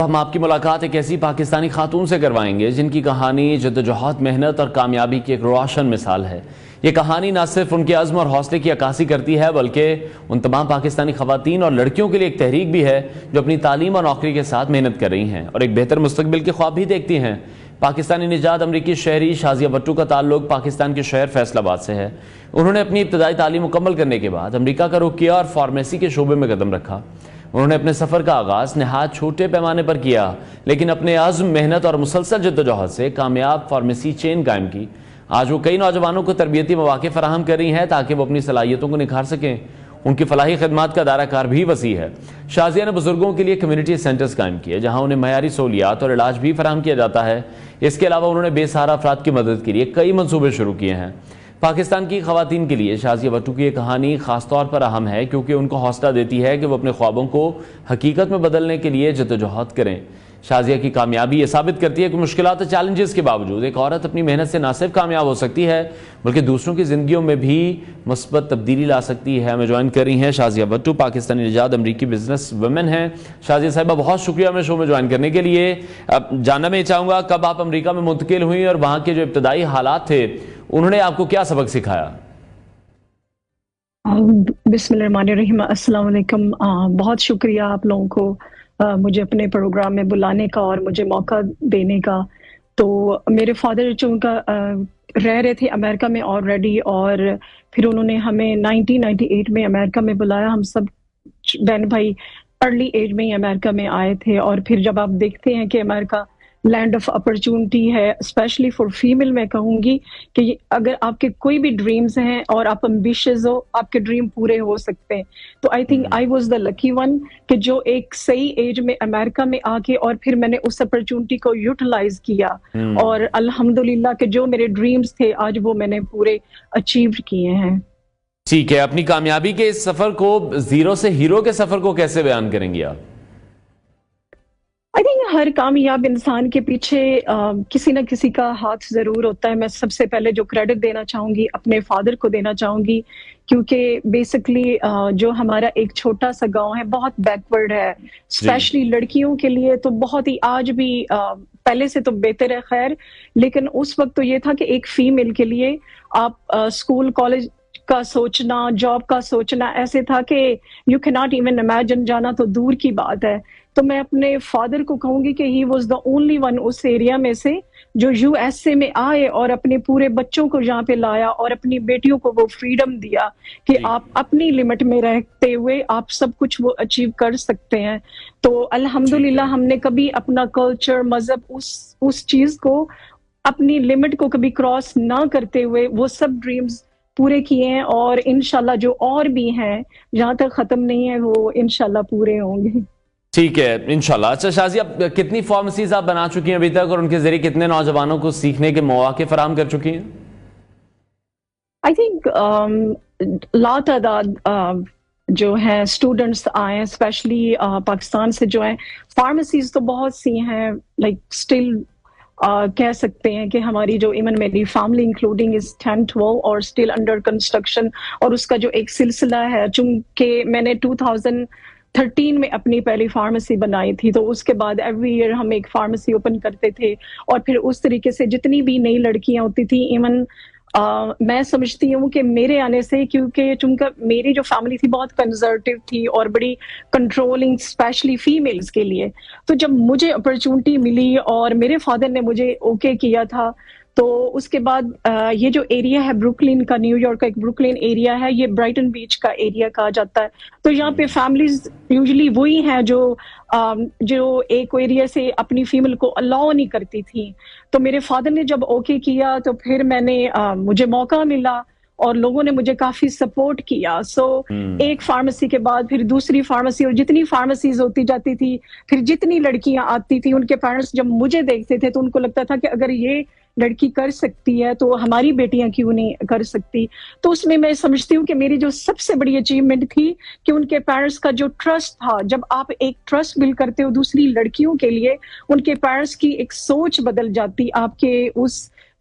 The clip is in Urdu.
ہم آپ کی ملاقات ایک ایسی پاکستانی خاتون سے کروائیں گے جن کی کہانی جدوجہد، محنت اور کامیابی کی ایک روشن مثال ہے۔ یہ کہانی نہ صرف ان کے عزم اور حوصلے کی عکاسی کرتی ہے بلکہ ان تمام پاکستانی خواتین اور لڑکیوں کے لیے ایک تحریک بھی ہے جو اپنی تعلیم اور نوکری کے ساتھ محنت کر رہی ہیں اور ایک بہتر مستقبل کے خواب بھی دیکھتی ہیں۔ پاکستانی نژاد امریکی شہری شازیہ بٹو کا تعلق پاکستان کے شہر فیصل آباد سے ہے۔ انہوں نے اپنی ابتدائی تعلیم مکمل کرنے کے بعد امریکہ کا رخ کیا اور فارمیسی کے شعبے میں قدم رکھا۔ انہوں نے اپنے سفر کا آغاز نہایت چھوٹے پیمانے پر کیا لیکن اپنے عزم، محنت اور مسلسل جدوجہد سے کامیاب فارمیسی چین قائم کی۔ آج وہ کئی نوجوانوں کو تربیتی مواقع فراہم کر رہی ہیں تاکہ وہ اپنی صلاحیتوں کو نکھار سکیں۔ ان کی فلاحی خدمات کا دائرہ کار بھی وسیع ہے۔ شازیہ نے بزرگوں کے لیے کمیونٹی سینٹرز قائم کیے جہاں انہیں معیاری سہولیات اور علاج بھی فراہم کیا جاتا ہے۔ اس کے علاوہ انہوں نے بے سہارا افراد کی مدد کے لیے کئی منصوبے شروع کیے ہیں۔ پاکستان کی خواتین کے لیے شازیہ بٹو کی یہ کہانی خاص طور پر اہم ہے کیونکہ ان کو حوصلہ دیتی ہے کہ وہ اپنے خوابوں کو حقیقت میں بدلنے کے لیے جدوجہد کریں۔ شازیہ کی کامیابی یہ ثابت کرتی ہے کہ مشکلات اور چیلنجز کے باوجود ایک عورت اپنی محنت سے نہ صرف کامیاب ہو سکتی ہے بلکہ دوسروں کی زندگیوں میں بھی مثبت تبدیلی لا سکتی ہے۔ ہمیں جوائن کر رہی ہیں شازیہ بٹو، پاکستانی نژاد امریکی بزنس ویمن ہیں۔ شازیہ صاحبہ بہت شکریہ ہمیں شو میں جوائن کرنے کے لیے۔ جاننا میں چاہوں گا کب آپ امریکہ میں منتقل ہوئیں اور وہاں کے جو ابتدائی حالات تھے انہوں نے آپ کو کیا سبق سکھایا؟ بسم اللہ الرحمن الرحیم۔ السلام علیکم۔ بہت شکریہ آپ لوگوں کو مجھے اپنے پروگرام میں بلانے کا اور مجھے موقع دینے کا۔ تو میرے فادر چونکہ رہ رہے تھے امریکہ میں آلریڈی، اور پھر انہوں نے ہمیں 1998 میں امریکہ میں بلایا۔ ہم سب بہن بھائی ارلی ایج میں ہی امریکہ میں آئے تھے، اور پھر جب آپ دیکھتے ہیں کہ امریکہ لینڈ آف اپرچونٹی ہے اسپیشلی فار فیمیل، میں کہوں گی کہ اگر آپ کے کوئی بھی ڈریمز ہیں اور آپ امبیشیز ہو، آپ کے ڈریم پورے ہو سکتے ہیں۔ تو I think I was the lucky one کہ جو ایک صحیح ایج میں امریکہ میں آ کے اور پھر میں نے اس اپرچونٹی کو یوٹیلائز کیا، اور الحمدللہ کہ جو میرے ڈریمز تھے آج وہ میں نے پورے اچیو کیے ہیں۔ ٹھیک ہے، اپنی کامیابی کے اس سفر کو، زیرو سے ہیرو کے سفر کو کیسے بیان کریں گی آپ؟ آئی تھنک ہر کامیاب انسان کے پیچھے کسی نہ کسی کا ہاتھ ضرور ہوتا ہے۔ میں سب سے پہلے جو کریڈٹ دینا چاہوں گی اپنے فادر کو دینا چاہوں گی، کیونکہ بیسکلی جو ہمارا ایک چھوٹا سا گاؤں ہے بہت بیکورڈ ہے، اسپیشلی لڑکیوں کے لیے تو بہت ہی، آج بھی پہلے سے تو بہتر ہے خیر، لیکن اس وقت تو یہ تھا کہ ایک فیمیل کے لیے آپ اسکول کالج کا سوچنا، جاب کا سوچنا ایسے تھا کہ یو کی ناٹ ایون امیجن، جانا تو دور کی بات ہے۔ تو میں اپنے فادر کو کہوں گی کہ he was the only one اس ایریا میں سے جو یو ایس اے میں آئے اور اپنے پورے بچوں کو یہاں پہ لایا اور اپنی بیٹیوں کو وہ فریڈم دیا کہ آپ اپنی لمٹ میں رہتے ہوئے آپ سب کچھ وہ اچیو کر سکتے ہیں۔ تو الحمدللہ ہم نے کبھی اپنا کلچر، مذہب، اس چیز کو، اپنی لمٹ کو کبھی کراس نہ کرتے ہوئے وہ سب ڈریمز پورے کیے ہیں، اور انشاءاللہ جو اور بھی ہیں جہاں تک ختم نہیں ہے وہ انشاءاللہ پورے ہوں گے۔ ٹھیک ہے انشاءاللہ۔ اچھا شازیہ، کتنی فارمیسیز آپ بنا چکی ہیں ابھی تک اور ان کے ذریعے کتنے نوجوانوں کو سیکھنے کے مواقع فراہم کر چکی ہیں؟ آئی تھنک لاتعداد جو ہیں اسٹوڈنٹس آئے ہیں اسپیشلی پاکستان سے جو ہیں۔ فارمیسیز تو بہت سی ہیں، لائک اسٹل کہہ سکتے ہیں کہ ہماری جو ایون میری فیملی انکلوڈنگ از 10-12 اور اسٹل انڈر کنسٹرکشن، اور اس کا جو ایک سلسلہ ہے، چونکہ میں نے 2013 میں اپنی پہلی فارمیسی بنائی تھی، تو اس کے بعد ایوری ایئر ہم ایک فارمیسی اوپن کرتے تھے، اور پھر اس طریقے سے جتنی بھی نئی لڑکیاں ہوتی تھیں، ایون میں سمجھتی ہوں کہ میرے آنے سے، کیونکہ چونکہ میری جو فیملی تھی بہت کنزرویٹو تھی اور بڑی کنٹرولنگ اسپیشلی فیمیلز کے لیے، تو جب مجھے اپرچونٹی ملی اور میرے فادر نے مجھے اوکے کیا تھا، تو اس کے بعد یہ جو ایریا ہے بروکلین کا، نیو یارک کا ایک بروکلین ایریا ہے، یہ برائٹن بیچ کا ایریا کہا جاتا ہے۔ تو یہاں پہ فیملیز یوزلی وہی ہیں جو ایک ایریا سے اپنی فیمیل کو الاؤ نہیں کرتی تھی۔ تو میرے فادر نے جب اوکے کیا تو پھر مجھے موقع ملا اور لوگوں نے مجھے کافی سپورٹ کیا۔ ایک فارمیسی کے بعد پھر دوسری فارمیسی، اور جتنی فارمیسیز ہوتی جاتی تھی، پھر جتنی لڑکیاں آتی تھی، ان کے پیرنٹس جب مجھے دیکھتے تھے تو ان کو لگتا تھا کہ اگر یہ لڑکی کر سکتی ہے تو ہماری بیٹیاں کیوں نہیں کر سکتی۔ تو اس میں سمجھتی ہوں کہ میری جو سب سے بڑی اچیومنٹ تھی کہ ان کے پیرنٹس کا جو ٹرسٹ تھا، جب آپ ایک ٹرسٹ بلڈ کرتے ہو دوسری لڑکیوں کے لیے، ان کے پیرنٹس کی ایک سوچ بدل جاتی آپ کے اس